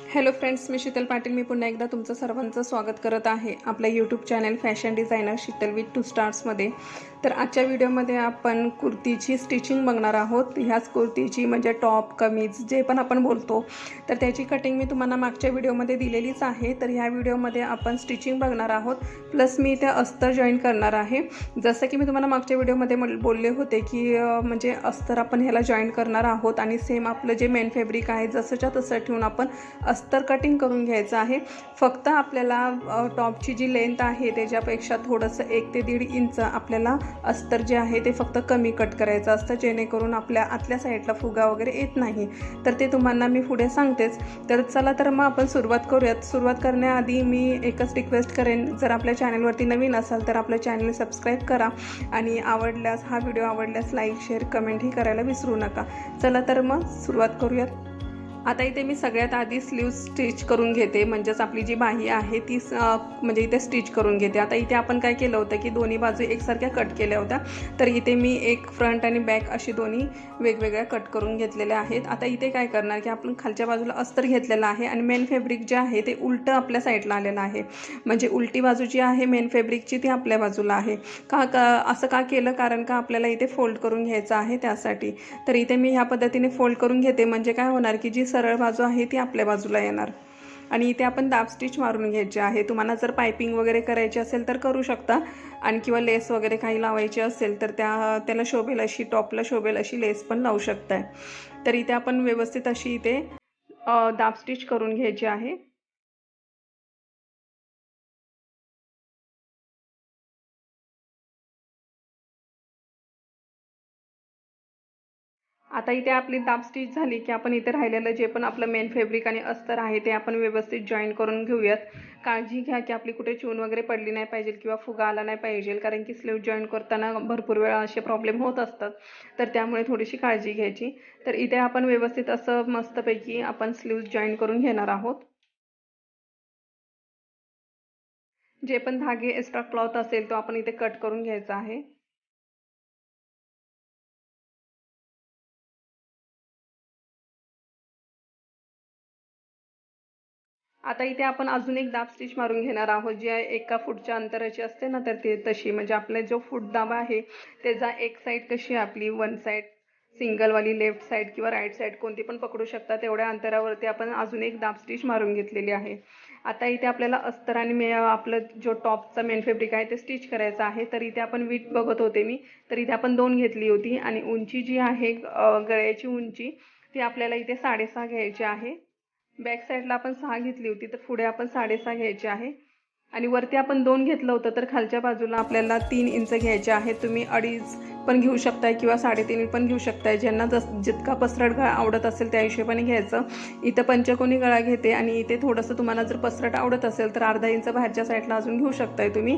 Hello friends, मी शीतल पाटील. मी पुन्हा एकदा तुमचं सर्वांचं स्वागत करत आहे आपल्या YouTube channel fashion designer Sheetal with 2 स्टार्समध्ये. तर आजच्या व्हिडिओमध्ये आपण कुर्तीची स्टिचिंग बघणार आहोत. ह्याच कुर्तीची म्हणजे टॉप, कमीज जे पण आपण बोलतो, तर त्याची कटिंग मी तुम्हाला मागच्या व्हिडिओमध्ये दिलेलीच आहे. तर ह्या व्हिडिओमध्ये आपण स्टिचिंग बघणार आहोत, प्लस मी त्या अस्तर जॉईन करणार आहे. जसं की मी तुम्हाला मागच्या व्हिडिओमध्ये बोलले होते की म्हणजे अस्तर आपण ह्याला जॉईन करणार आहोत आणि सेम आपलं जे मेन फॅब्रिक आहे जसंच्या तसं ठेवून आपण अस्तर कटिंग करून घ्यायचं आहे. फक्त आपल्याला टॉपची जी लेंथ आहे त्याच्यापेक्षा थोडंसं 1 ते 1.5 इंच आपल्याला अस्तर जे आहे ते फक्त कमी कट करायचं असतं, जेणेकरून आपल्या आतल्या साईडला फुगा वगैरे येत नाही. तर ते तुम्हाला मी पुढे सांगतेच. तर चला तर मग आपण सुरुवात करूयात. सुरुवात करण्याआधी मी एकच रिक्वेस्ट करेन, जर आपल्या चॅनलवरती नवीन असाल तर आपल्या चॅनल सबस्क्राईब करा आणि आवडल्यास हा व्हिडिओ आवडल्यास लाईक, शेअर, कमेंटही करायला विसरू नका. चला तर मग सुरुवात करूयात. आता इथे मी सगळ्यात आधी स्लीव्ह स्टिच करून घेते, म्हणजेच आपली जी बाही आहे ती म्हणजे इथे स्टिच करून घेते. आता इथे आपण काय केलं होतं की दोन्ही बाजू एकसारख्या कट केल्या होत्या, तर इथे मी एक फ्रंट आणि बॅक अशी दोन्ही वेगवेगळ्या कट करून घेतलेल्या आहेत. आता इथे काय करणार की आपण खालच्या बाजूला अस्तर घेतलेलं आहे आणि मेन फॅब्रिक जे आहे ते उलटं आपल्या साईडला आलेलं आहे. म्हणजे उलटी बाजू जी आहे मेन फॅब्रिकची ती आपल्या बाजूला आहे. असं का केलं? कारण का आपल्याला इथे फोल्ड करून घ्यायचं आहे त्यासाठी. तर इथे मी ह्या पद्धतीने फोल्ड करून घेते, म्हणजे काय होणार की जी सरळ बाजू आहे ती आपल्या बाजूला येणार. आणि इथे आपण दाब स्टिच मारून घ्यायचे आहे. तुम्हाला जर पायपिंग वगैरे करायची असेल तर करू शकता, आणि किंवा लेस वगैरे काही लावायची असेल तर त्याला शोभेल अशी, टॉपला शोभेल अशी लेस पण लावू शकताय. तर इथे आपण व्यवस्थित अशी इथे दाब स्टिच करून घ्यायची आहे. आता इथे आपली दाब स्टिच झाली की आपण इथे राहिलेलं जे पण आपलं मेन फॅब्रिक आणि अस्तर आहे ते आपण व्यवस्थित जॉईन करून घेऊयात. काळजी घ्या की आपली कुठे चून वगैरे पडली नाही पाहिजे किंवा फुगा आला नाही पाहिजे, कारण की स्लीव्ह जॉईन करताना भरपूर वेळा असे प्रॉब्लेम होत असतात. तर त्यामुळे थोडीशी काळजी घ्यायची. तर इथे आपण व्यवस्थित असं मस्तपैकी आपण स्लीव्ह जॉईन करून घेणार आहोत. जे पण धागे एक्स्ट्रा क्लॉथ असेल तो आपण इथे कट करून घ्यायचा आहे. आता इथे आपण अजून एक दाब स्टिच मारून घेणार आहोत, जी 1 फूटच्या अंतराची असते ना, तर ते तशी म्हणजे आपला जो फूट दाब आहे त्याचा एक साईड कशी आपली वन साईड सिंगलवाली लेफ्ट साईड किंवा राईट साईड कोणती पण पकडू शकता, तेवढ्या अंतरावरती आपण अजून एक दाब स्टिच मारून घेतलेली आहे. आता इथे आपल्याला अस्तर आणि आपलं जो टॉपचा मेन फॅब्रिक आहे ते स्टिच करायचं आहे. तर इथे आपण वीट बघत होते मी, तर इथे आपण 2 घेतली होती आणि उंची जी आहे गळ्याची उंची ती आपल्याला इथे 6.5 घ्यायची आहे. बॅक साईडला आपण 6 घेतली होती, तर पुढे आपण 6.5 घ्यायचे आहे. आणि वरती आपण 2 घेतलं होतं, तर खालच्या बाजूला आपल्याला 3 इंच घ्यायचे आहेत. तुम्ही 2.5 पण घेऊ शकताय किंवा 3.5 पण घेऊ शकताय. ज्यांना जितका पसरट गळा आवडत असेल त्या हिशोबाने घ्यायचं. इथं पंचकोनी गळा घेते आणि इथे थोडंसं तुम्हाला जर पसरट आवडत असेल तर अर्धा इंच बाहेरच्या साईडला अजून घेऊ शकताय तुम्ही.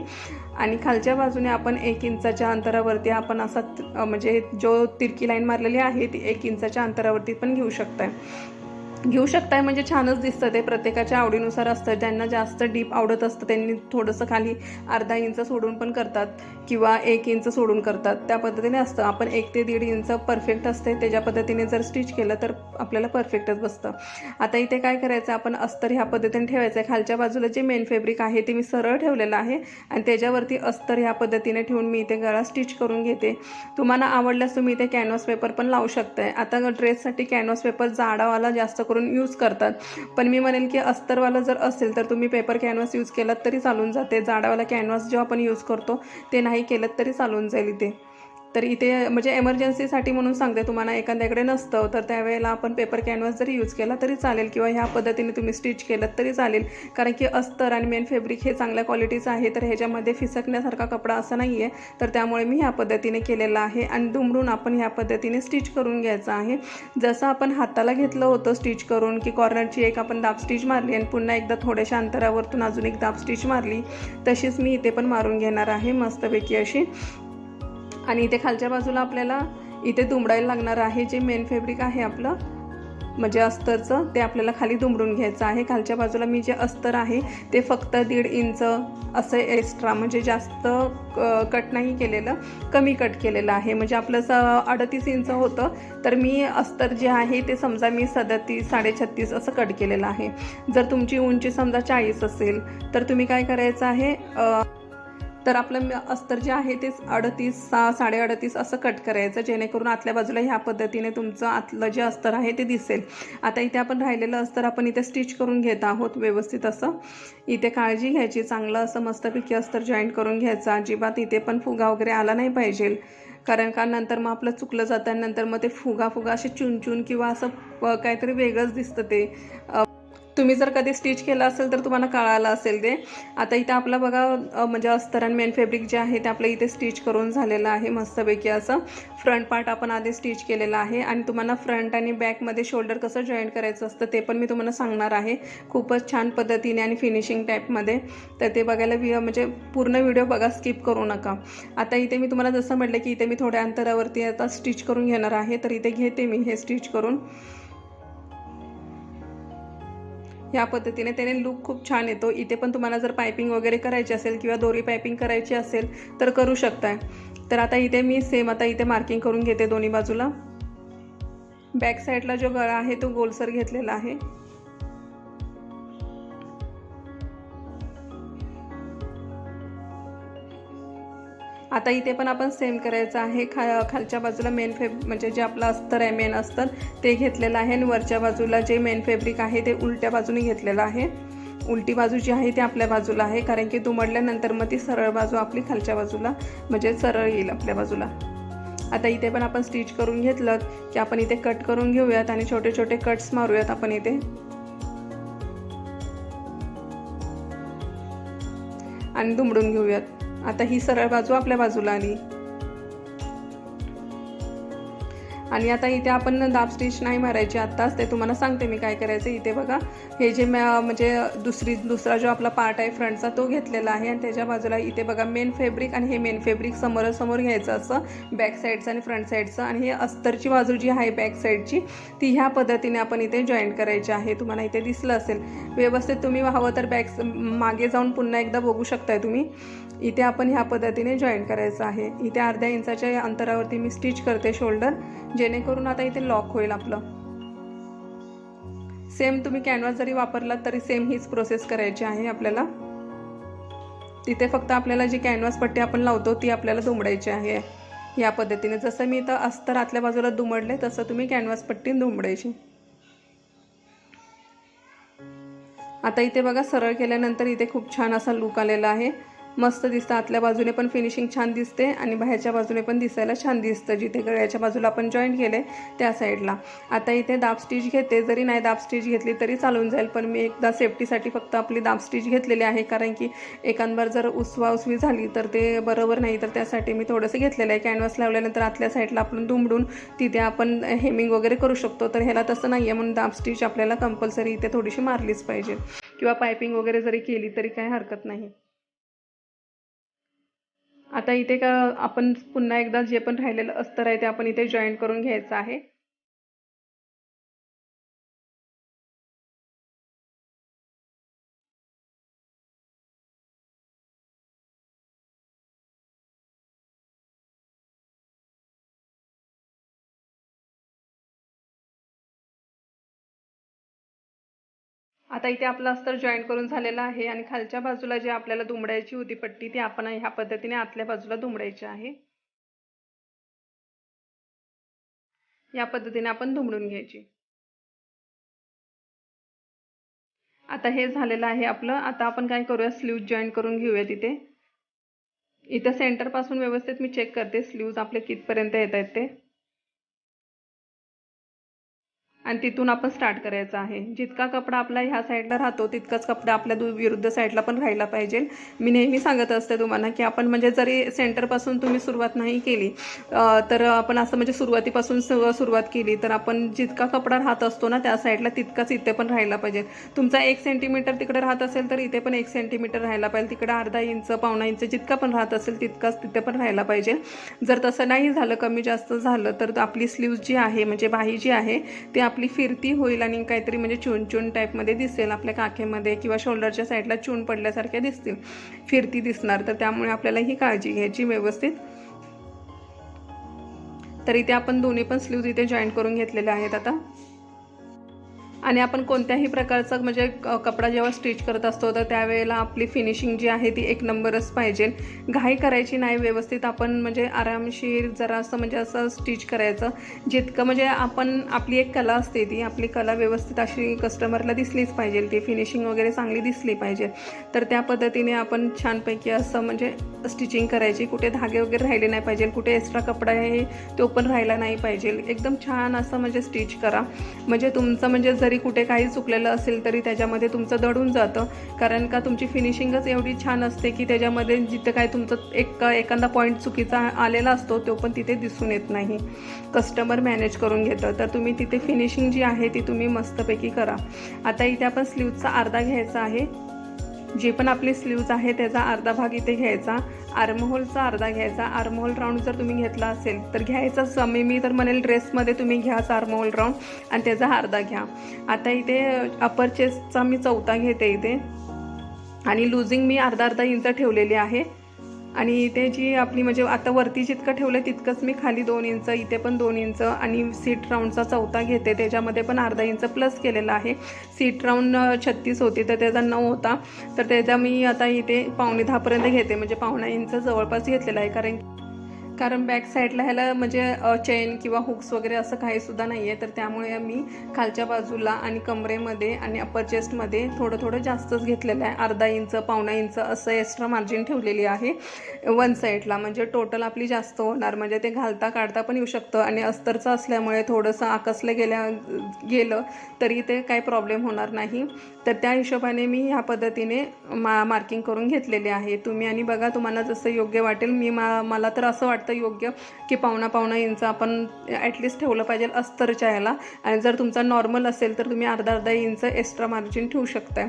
आणि खालच्या बाजूने आपण 1 इंचाच्या अंतरावरती आपण असा म्हणजे जो तिरकी लाईन मारलेली आहे ती 1 इंचाच्या अंतरावरती पण घेऊ शकताय म्हणजे छानच दिसतं. ते प्रत्येकाच्या आवडीनुसार असतं. ज्यांना जास्त डीप आवडत असतं त्यांनी थोडंसं खाली अर्धा इंच सोडून पण करतात किंवा 1 इंच सोडून करतात, त्या पद्धतीने असतं. आपण 1 ते 1.5 इंच परफेक्ट असते, त्याच्या पद्धतीने जर स्टिच केलं तर आपल्याला परफेक्टच बसतं. आता इथे काय करायचं, आपण अस्तर ह्या पद्धतीने ठेवायचं आहे. खालच्या बाजूला जे मेन फॅब्रिक आहे ते मी सरळ ठेवलेलं आहे आणि त्याच्यावरती अस्तर ह्या पद्धतीने ठेवून मी इथे गळा स्टिच करून घेते. तुम्हाला आवडल्यास तुम्ही इथे कॅनव्हास पेपर पण लावू शकताय. आता ड्रेससाठी कॅनव्हास पेपर जाडावाला जास्त करून यूज करतात, पण मी म्हणेल की अस्तरवाला जर असेल तर तुम्ही पेपर कॅनव्हास यूज केलात तरी चालून जाते. जाडावाला कॅनव्हास जो आपण यूज करतो ते नाही केलं तरी चालून जाईल इथे. तर इथे म्हणजे एमर्जन्सीसाठी म्हणून सांगते, तुम्हाला एखाद्याकडे नसतं तर त्यावेळेला आपण पेपर कॅनव्हास जरी यूज केला तरी चालेल किंवा ह्या पद्धतीने तुम्ही स्टिच केलं तरी चालेल. कारण की अस्तर आणि मेन फॅब्रिक हे चांगल्या क्वालिटीचं आहे, तर ह्याच्यामध्ये फिसकण्यासारखा कपडा असा नाही आहे. तर त्यामुळे मी ह्या पद्धतीने केलेलं आहे आणि दुमडून आपण ह्या पद्धतीने स्टिच करून घ्यायचं आहे. जसं आपण हाताला घेतलं होतं स्टिच करून की कॉर्नरची एक आपण दाब स्टिच मारली आणि पुन्हा एकदा थोड्याशा अंतरावरतून अजून एक दाब स्टिच मारली, तशीच मी इथे पण मारून घेणार आहे मस्तपैकी अशी. आणि इथे खालच्या बाजूला आपल्याला इथे दुमडायला लागणार आहे जे मेन फॅब्रिक आहे आपलं. म्हणजे अस्तरचं ते आपल्याला खाली दुमडून घ्यायचं आहे। खालच्या बाजूला मी जे अस्तर आहे ते फक्त 1.5 इंच असं एक्स्ट्रा, म्हणजे जास्त कट नाही केलेलं, कमी कट केलेलं आहे। म्हणजे आपलं 38 इंच होतं, तर मी अस्तर जे आहे ते समजा मी 37 36.5 असं कट केलेलं आहे। जर तुमची उंची समजा 40 असेल तर तुम्ही काय करायचं आहे, तर आपलं अस्तर जे आहे ते 38 38.5 असं कट करायचं, जेणेकरून आतल्या बाजूला ह्या पद्धतीने तुमचं आतलं जे अस्तर आहे ते दिसेल। आता इथे आपण राहिलेलं अस्तर आपण इथे स्टिच करून घेत आहोत व्यवस्थित असं। इथे काळजी घ्यायची, चांगलं असं मस्तपैकी अस्तर जॉईंट करून घ्यायचं, अजिबात इथे पण फुगा वगैरे आला नाही पाहिजे, कारण का नंतर मग आपलं चुकलं जातं, नंतर मग ते फुगा असे चुनचुन किंवा असं काहीतरी वेगळंच दिसतं ते। तुम्ही जर कधी स्टिच केलं असेल तर तुम्हाला कळालं असेल ते। आता इथे आपलं बघा म्हणजे अस्तर आणि मेन फॅब्रिक जे आहे ते आपलं इथे स्टिच करून झालेलं आहे मस्तपैकी असं। फ्रंट पार्ट आपण आधी स्टिच केलेला आहे आणि तुम्हाला फ्रंट आणि बॅकमध्ये शोल्डर कसं जॉईंट करायचं असतं ते पण मी तुम्हाला सांगणार आहे, खूपच छान पद्धतीने आणि फिनिशिंग टाईपमध्ये। तर ते बघायला म्हणजे पूर्ण व्हिडिओ बघा, स्किप करू नका। आता इथे मी तुम्हाला जसं म्हटलं की इथे मी थोड्या अंतरावरती आता स्टिच करून घेणार आहे, तर इथे घेते मी हे स्टिच करून। या पद्धतीने त्याने लुक खूप छान येतो। इथे पण तुम्हाला जर पायपिंग वगैरे करायची असेल किंवा दोरी पायपिंग करायची असेल तर करू शकताय। तर आता इथे मी सेम आता इथे मार्किंग करून घेते दोन्ही बाजूला। बॅक साईडला जो गळा आहे तो गोलसर घेतलेला आहे। आता इथे पण आपण सेम करायचं आहे। खालच्या बाजूला मेन म्हणजे जे आपलं अस्तर आहे मेन अस्तर ते घेतलेलं आहे आणि वरच्या बाजूला जे मेन फॅब्रिक आहे ते उलट्या बाजूने घेतलेलं आहे। उलटी बाजू जी आहे ती आपल्या बाजूला आहे, कारण की दुमडल्यानंतर मग ती सरळ बाजू आपली खालच्या बाजूला म्हणजे सरळ येईल आपल्या बाजूला। आता इथे पण आपण स्टिच करून घेतलं की आपण इथे कट करून घेऊयात आणि छोटे छोटे कट्स मारूयात आपण इथे आणि दुमडून घेऊयात। आता ही सरळ बाजू आपल्या बाजूला आली आणि आता इथे आपण दाब स्टिच नाही मारायची आत्ताच, ते तुम्हाला सांगते मी काय करायचं। इथे बघा हे जे म्हणजे दुसरा जो आपला पार्ट आहे फ्रंटचा तो घेतलेला आहे आणि त्याच्या बाजूला इथे बघा मेन फॅब्रिक आणि हे मेन फॅब्रिक समोरासमोर घ्यायचं असं बॅक साईडचं आणि फ्रंट साईडचं, आणि हे अस्तरची बाजू जी आहे बॅक साईडची ती ह्या पद्धतीने आपण इथे जॉईंट करायची आहे। तुम्हाला इथे दिसलं असेल व्यवस्थित, तुम्ही हवं तर मागे जाऊन पुन्हा एकदा बघू शकताय तुम्ही। इथे आपण ह्या पद्धतीने जॉईंट करायचं आहे। इथे अर्ध्या इंचाच्या अंतरावरती मी स्टिच करते शोल्डर, जेणेकरून आता इथे लॉक होईल आपलं। सेम तुम्ही कॅनव्हास जरी वापरलात तरी सेम हीच प्रोसेस करायची आहे आपल्याला। तिथे फक्त आपल्याला जी कॅनव्हास पट्टी आपण लावतो ती आपल्याला दुमडायची आहे या पद्धतीने। जसं मी इथं अस्तर आतल्या बाजूला दुमडले तसं तुम्ही कॅनव्हास पट्टी दुमडायची। आता इथे बघा सरळ केल्यानंतर इथे खूप छान असा लुक आलेला आहे, मस्त दिसतं। आतल्या बाजूने पण फिनिशिंग छान दिसते आणि बाहेरच्या बाजूने पण दिसायला छान दिसतं, जिथे गळ्याच्या बाजूला आपण जॉईंट केले त्या साईडला। आता इथे दाब स्टिच घेते, जरी नाही दाब स्टिच घेतली तरी चालून जाईल, पण मी एकदा सेफ्टीसाठी फक्त आपली दाब स्टिच घेतलेली आहे, कारण की एकांबर जर उसवी झाली तर ते बरोबर नाही, तर त्यासाठी मी थोडंसं घेतलेलं आहे। कॅनव्हास लावल्यानंतर आतल्या साईडला आपण दुमडून तिथे आपण हेमिंग वगैरे करू शकतो, तर ह्याला तसं नाही आहे, म्हणून दाब स्टिच आपल्याला कंपल्सरी इथे थोडीशी मारलीच पाहिजे, किंवा पायपिंग वगैरे जरी केली तरी काही हरकत नाही। आता इथे का आपण पुन्हा एकदा जे पण राहिलेलं अस्तर आहे ते आपण इथे जॉईंट करून घ्यायचं आहे। आता इथे आपलं अस्तर जॉईंट करून झालेलं आहे आणि खालच्या बाजूला जे आपल्याला दुमडायची होती पट्टी ती आपण ह्या पद्धतीने आतल्या बाजूला दुमडायची आहे। या पद्धतीने आपण दुमडून घ्यायची। आता हे झालेलं आहे आपलं। आता आपण काय करूया, स्लीव्ज जॉईंट करून घेऊया। इथे सेंटर पासून व्यवस्थित मी चेक करते स्लीव्ज आपले कितपर्यंत येत आहेत ते, आणि तिथून आपण स्टार्ट करायचं आहे। जितका कपडा आपला ह्या साईडला राहतो तितकाच कपडा आपल्या विरुद्ध साईडला पण राहायला पाहिजे। मी नेहमी सांगत असते तुम्हाला की आपण म्हणजे जरी सेंटरपासून तुम्ही सुरुवात नाही केली तर आपण असं म्हणजे सुरुवातीपासून सुरुवात केली तर आपण जितका कपडा राहत असतो ना त्या साईडला तितकाच इथे पण राहायला पाहिजे। तुमचा 1 सेंटीमीटर तिकडे राहत असेल तर इथे पण 1 सेंटीमीटर राहायला पाहिजे, तिकडे अर्धा इंच पावणा इंच जितका पण राहत असेल तितकाच तिथे पण राहायला पाहिजे। जर तसं नाही झालं, कमी जास्त झालं, तर आपली स्लीव्ज जी आहे म्हणजे बाही जी आहे ती आपली फिरती होईल आणि काहीतरी म्हणजे चून टाईपमध्ये दिसेल आपल्या काखेमध्ये किंवा शोल्डरच्या साईडला चून पडल्यासारख्या दिसतील, फिरती दिसणार. तर त्यामुळे आपल्याला ही काळजी घ्यायची व्यवस्थित. तर इथे आपण दोन्ही पण स्लीव्ज इथे जॉईंट करून घेतलेले आहेत आता. आणि आपण कोणत्याही प्रकारचा म्हणजे कपडा जेव्हा स्टिच करत असतो तर त्यावेळेला आपली फिनिशिंग जी आहे ती एक नंबरच पाहिजे. घाई करायची नाही, व्यवस्थित आपण म्हणजे आरामशीर जरा असं म्हणजे असं स्टिच करायचं. जितकं म्हणजे आपण आपली एक कला असते, ती आपली कला व्यवस्थित अशी कस्टमरला दिसलीच पाहिजे, ती फिनिशिंग वगैरे चांगली दिसली पाहिजे. तर त्या पद्धतीने आपण छानपैकी असं म्हणजे स्टिचिंग करायची. कुठे धागे वगैरे राहिले नाही पाहिजे, कुठे एक्स्ट्रा कपडा आहे तो पण राहिला नाही पाहिजे. एकदम छान असं म्हणजे स्टिच करा, म्हणजे तुमचं म्हणजे जरी कुठे काही चुकलेलं असेल तरी त्याच्यामध्ये तुमचं दडून जातं. कारण का तुमची फिनिशिंगच एवढी छान असते की त्याच्यामध्ये जिथं काय तुमचं एखादा पॉईंट चुकीचा आलेला असतो तो पण तिथे दिसून येत नाही, कस्टमर मॅनेज करून घेतं. तर तुम्ही तिथे फिनिशिंग जी आहे ती तुम्ही मस्तपैकी करा. आता इथे आपण स्लीवचा अर्धा घ्यायचा आहे. जे पण आपली स्लीव्ज आहे त्याचा अर्धा भाग इथे घ्यायचा. आर्महोलचा अर्धा घ्यायचा. आर्महोल राऊंड जर तुम्ही घेतला असेल तर घ्यायचाच, मी तर म्हणेल ड्रेसमध्ये तुम्ही घ्याच आर्महोल राऊंड आणि त्याचा अर्धा घ्या. आता इथे अपर चेस्टचा मी चौथा घेते इथे, आणि लुझिंग मी अर्धा इंच ठेवलेली आहे. आणि इथे जी आपली म्हणजे आता वरती जितकं ठेवलं तितकंच मी खाली 2 इंच, इथे पण 2 इंच, आणि सीट राऊंडचा चौथा घेते त्याच्यामध्ये पण अर्धा इंच प्लस केलेला आहे. सीट राऊंड 36 होती तर त्याचा 9 होता, तर त्याचा मी आता इथे 9:15 घेते, म्हणजे 1.25 इंच जवळपास घेतलेला आहे. कारण बॅक साईडला ह्याला म्हणजे चेन किंवा हुक्स वगैरे असं काहीसुद्धा नाही आहे. तर त्यामुळे मी खालच्या बाजूला आणि कमरेमध्ये आणि अपर चेस्टमध्ये थोडं जास्तच घेतलेलं आहे. अर्धा इंच 1.25 इंच असं एक्स्ट्रा मार्जिन ठेवलेली आहे वन साईडला, म्हणजे टोटल आपली जास्त होणार. म्हणजे ते घालता काढता पण येऊ शकतं, आणि अस्तरचं असल्यामुळे थोडंसं आकसलं गेलं तरी ते काही प्रॉब्लेम होणार नाही. तर त्या हिशोबाने मी ह्या पद्धतीने मार्किंग करून घेतलेले आहे. तुम्ही आणि बघा तुम्हाला जसं योग्य वाटेल. मला तर असं वाटतं योग्य की 1.25 इंच आपण ॲटलिस्ट ठेवलं पाहिजे अस्तरच्या ह्याला. आणि जर तुमचा नॉर्मल असेल तर तुम्ही अर्धा इंच एक्स्ट्रा मार्जिन ठेवू शकताय,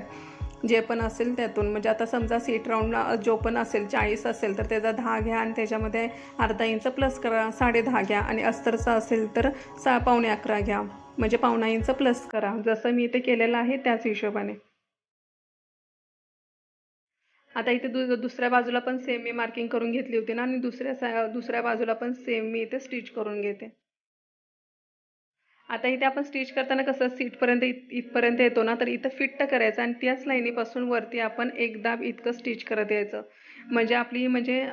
जे पण असेल त्यातून. म्हणजे आता समजा सीट राऊंडला जो पण असेल 40 असेल तर त्याचा 10 घ्या आणि त्याच्यामध्ये अर्धा इंच प्लस करा, 10.5 घ्या. आणि अस्तरचा असेल तर 11.25 घ्या, म्हणजे 1.25 इंच प्लस करा. जसं मी इथे केलेलं आहे त्याच हिशोबाने. आता इथे दुसऱ्या बाजूला पण सेम मी मार्किंग करून घेतली होती ना, आणि दुसऱ्या बाजूला पण सेम मी इथे स्टिच करून घेते. आता इथे आपण स्टिच करताना कसं सीटपर्यंत इथपर्यंत येतो ना, तर इथं फिट्ट करायचं आणि त्याच लाईनीपासून वरती आपण एक दाब इतकं स्टिच करत यायचं. म्हणजे आपली म्हणजे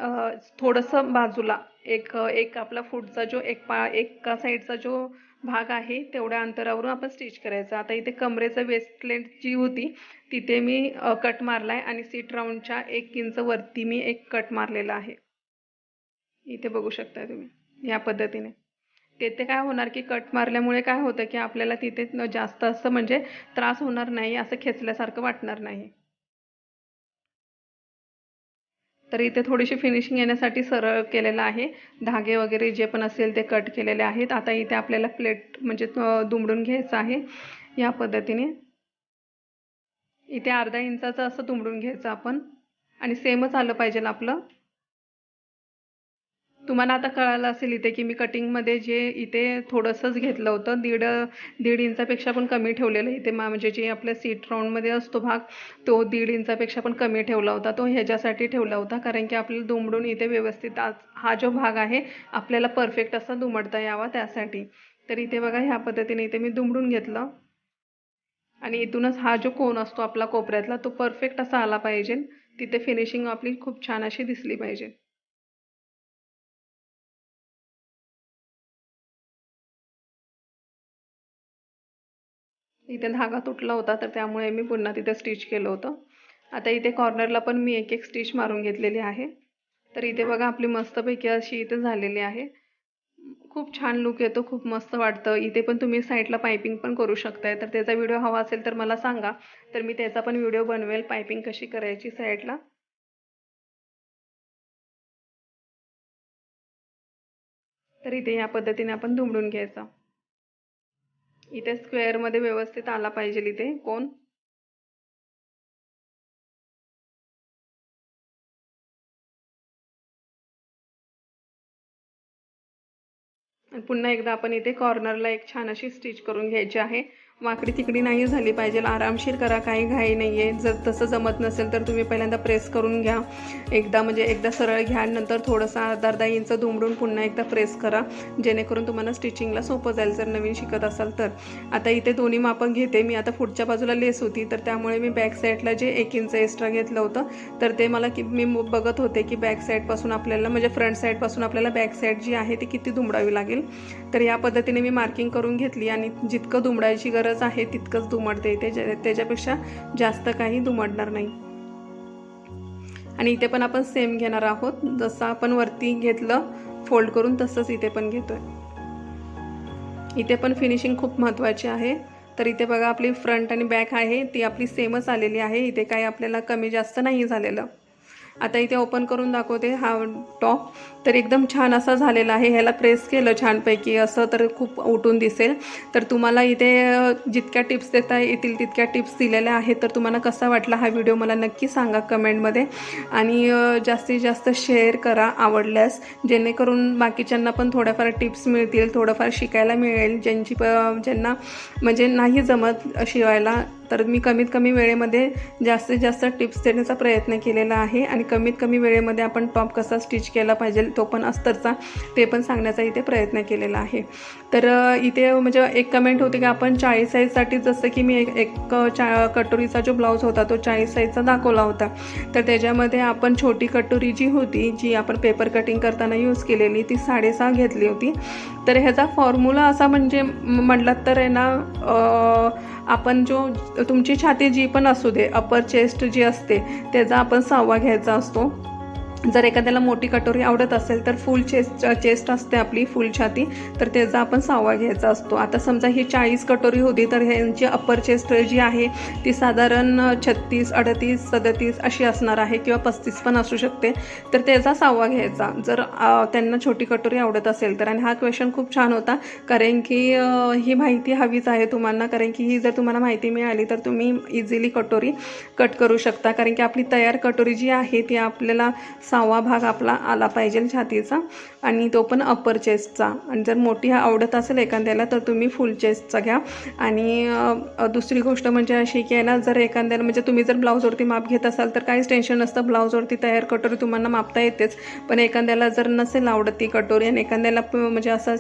थोडंसं बाजूला एक आपला पुढचा जो एका साईडचा जो भाग आहे तेवढ्या अंतरावरून आपण स्टिच करायचं. आता इथे कमरेचं वेस्ट लेंथ जी होती तिथे मी कट मारलाय, आणि सीट राऊंडच्या 1 इंच वरती मी एक कट मारलेला आहे. इथे बघू शकता तुम्ही या पद्धतीने. तिथे काय होणार की कट मारल्यामुळे काय होतं की आपल्याला तिथे जास्त असं म्हणजे त्रास होणार नाही, असं खेचल्यासारखं वाटणार नाही. तर इथे थोडीशी फिनिशिंग येण्यासाठी सरळ केलेलं आहे. धागे वगैरे जे पण असेल ते कट केलेले आहेत. आता इथे आपल्याला प्लेट म्हणजे दुमडून घ्यायचं आहे या पद्धतीने. इथे अर्धा इंचाचं असं दुमडून घ्यायचं आपण, आणि सेमच आलं पाहिजे आपलं. तुम्हाला आता कळालं असेल इथे की मी कटिंगमध्ये जे इथे थोडंसंच घेतलं होतं, दीड इंचापेक्षा पण कमी ठेवलेलं इथे. म्हणजे जे आपल्या सीट राऊंडमध्ये असतो भाग तो 1.5 इंचापेक्षा पण कमी ठेवला होता. तो ह्याच्यासाठी ठेवला होता कारण की आपल्याला दुमडून इथे व्यवस्थित हा जो भाग आहे आपल्याला परफेक्ट असा दुमडता यावा त्यासाठी. तर इथे बघा ह्या पद्धतीने इथे मी दुमडून घेतलं, आणि इथूनच हा जो कोन असतो आपला कोपऱ्यातला तो परफेक्ट असा आला पाहिजे. तिथे फिनिशिंग आपली खूप छान अशी दिसली पाहिजे. इथे धागा तुटला होता तर त्यामुळे मी पुन्हा तिथे स्टिच केलं होतं. आता इथे कॉर्नरला पण मी एक स्टिच मारून घेतलेली आहे. तर इथे बघा आपली मस्तपैकी अशी इथे झालेली आहे. खूप छान लुक येतो, खूप मस्त वाटतं. इथे पण तुम्ही साईडला पायपिंग पण करू शकताय. तर त्याचा व्हिडिओ हवा असेल तर मला सांगा, तर मी त्याचा पण व्हिडिओ बनवेल, पायपिंग कशी करायची साईडला. तर इथे या पद्धतीने आपण दुमडून घ्यायचा. इथे स्क्वेअरमध्ये व्यवस्थित आला पाहिजे इथे कोन. पुन्हा एकदा आपण इथे कॉर्नरला एक छान अशी स्टिच करून घ्यायची आहे. वाकडी तिकडी नाही झाली पाहिजे, आरामशीर करा, काही घाई नाही आहे. जर तसं जमत नसेल तर तुम्ही पहिल्यांदा प्रेस करून घ्या एकदा सरळ घ्या, नंतर थोडंसं अर्धा इंच दुमडून पुन्हा एकदा प्रेस करा, जेणेकरून तुम्हाला स्टिचिंगला सोपं जाईल जर नवीन शिकत असाल तर. आता इथे दोन्ही मापं घेते मी. आता पुढच्या बाजूला लेस होती तर त्यामुळे मी बॅक साईडला जे 1 इंच एक्स्ट्रा घेतलं होतं तर ते मला मी बघत होते की बॅक साईडपासून आपल्याला म्हणजे फ्रंट साईडपासून आपल्याला बॅक साईड जी आहे ती किती दुमडावी लागेल. तर या पद्धतीने मी मार्किंग करून घेतली आणि जितकं दुमडायची गरज आहे तितकंच दुमडते इथे, त्याच्यापेक्षा जास्त काही दुमडणार नाही. आणि इथे पण आपण सेम घेणार आहोत, जसं आपण वरती घेतलं फोल्ड करून तसंच इथे पण घेतोय. इथे पण फिनिशिंग खूप महत्त्वाची आहे. तर इथे बघा आपली फ्रंट आणि बॅक आहे ती आपली सेमच आलेली आहे, इथे काही आपल्याला कमी जास्त नाही झालेलं. आता इथे ओपन करून दाखवते हा टॉप. तर एकदम छान असा झालेला आहे. ह्याला प्रेस केलं छानपैकी असं तर खूप उठून दिसेल. तर तुम्हाला इथे जितक्या टिप्स देता येतील तितक्या टिप्स दिलेल्या आहेत. तर तुम्हाला कसा वाटला हा व्हिडिओ मला नक्की सांगा कमेंटमध्ये. आणि जास्तीत जास्त शेअर करा आवडल्यास, जेणेकरून बाकीच्यांना पण थोड्याफार टिप्स मिळतील, थोडंफार शिकायला मिळेल. ज्यांना म्हणजे नाही जमत शिवायला, तर मी कमीत कमी वेळेमध्ये जास्तीत जास्त टिप्स देण्याचा प्रयत्न केलेला आहे. आणि कमीत कमी वेळेमध्ये आपण टॉप कसा स्टिच केला पाहिजे तो पण अस्तरचा ते पण सांगण्याचा इथे प्रयत्न केलेला आहे. तर इथे म्हणजे एक कमेंट होती की आपण 40 साईजसाठी, जसं की मी एक कटोरीचा जो ब्लाऊज होता तो 40 साईजचा दाखवला होता, तर त्याच्यामध्ये आपण छोटी कटोरी जी होती जी आपण पेपर कटिंग करताना यूज केलेली ती 6.5 घेतली होती. तर ह्याचा फॉर्म्युला असा म्हणजे म्हटलं तर आहे ना, आपण तुमची छाती जी पण असू दे, अपर चेस्ट जी असते त्याचा आपण 6वा घ्यायचा असतो. जर एखाद्याला मोठी कटोरी आवडत असेल तर फुल चेस्ट असते आपली फुल छाती, तर त्याचा आपण 6वा घ्यायचा असतो. आता समजा ही 40 कटोरी होती तर ह्यांची अप्पर चेस्ट जी आहे ती साधारण 36, 38, 37 अशी असणार आहे किंवा 35 पण असू शकते. तर त्याचा 6वा घ्यायचा जर त्यांना छोटी कटोरी आवडत असेल तर. आणि हा क्वेश्चन खूप छान होता, कारण की ही माहिती हवीच आहे तुम्हाला, कारण की ही जर तुम्हाला माहिती मिळाली तर तुम्ही इझिली कटोरी कट करू शकता. कारण की आपली तयार कटोरी जी आहे ती आपल्याला 6वा भाग आपला आला पाहिजे छातीचा, आणि तो पण अप्पर चेस्टचा. आणि जर मोठी आवडत असेल एखाद्याला तर तुम्ही फुल चेस्टचा घ्या. आणि दुसरी गोष्ट म्हणजे अशी की आहे ना, जर एखाद्याला म्हणजे तुम्ही जर ब्लाऊजवरती माप घेत असाल तर काहीच टेन्शन नसतं, ब्लाऊजवरती तयार कटोरी तुम्हाला मापता येतेच. पण एखाद्याला जर नसेल आवडत ती कटोरी आणि एखाद्याला म्हणजे असं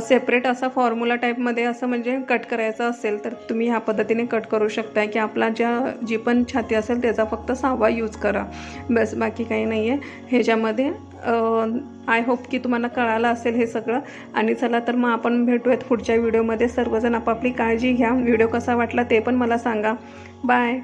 सेपरेट असा फॉर्म्युला टाईपमध्ये असं म्हणजे कट करायचं असेल तर तुम्ही ह्या पद्धतीने कट करू शकता की आपला जी पण छाती असेल त्याचा फक्त 6वा यूज करा, बस, बाकी काही नाही आहे ह्याच्यामध्ये. आय होप की तुम्हाला कळालं असेल हे सगळं. आणि चला तर मग आपण भेटूयात पुढच्या व्हिडिओमध्ये. सर्वजण आपापली काळजी घ्या. व्हिडिओ कसा वाटला ते पण मला सांगा. बाय.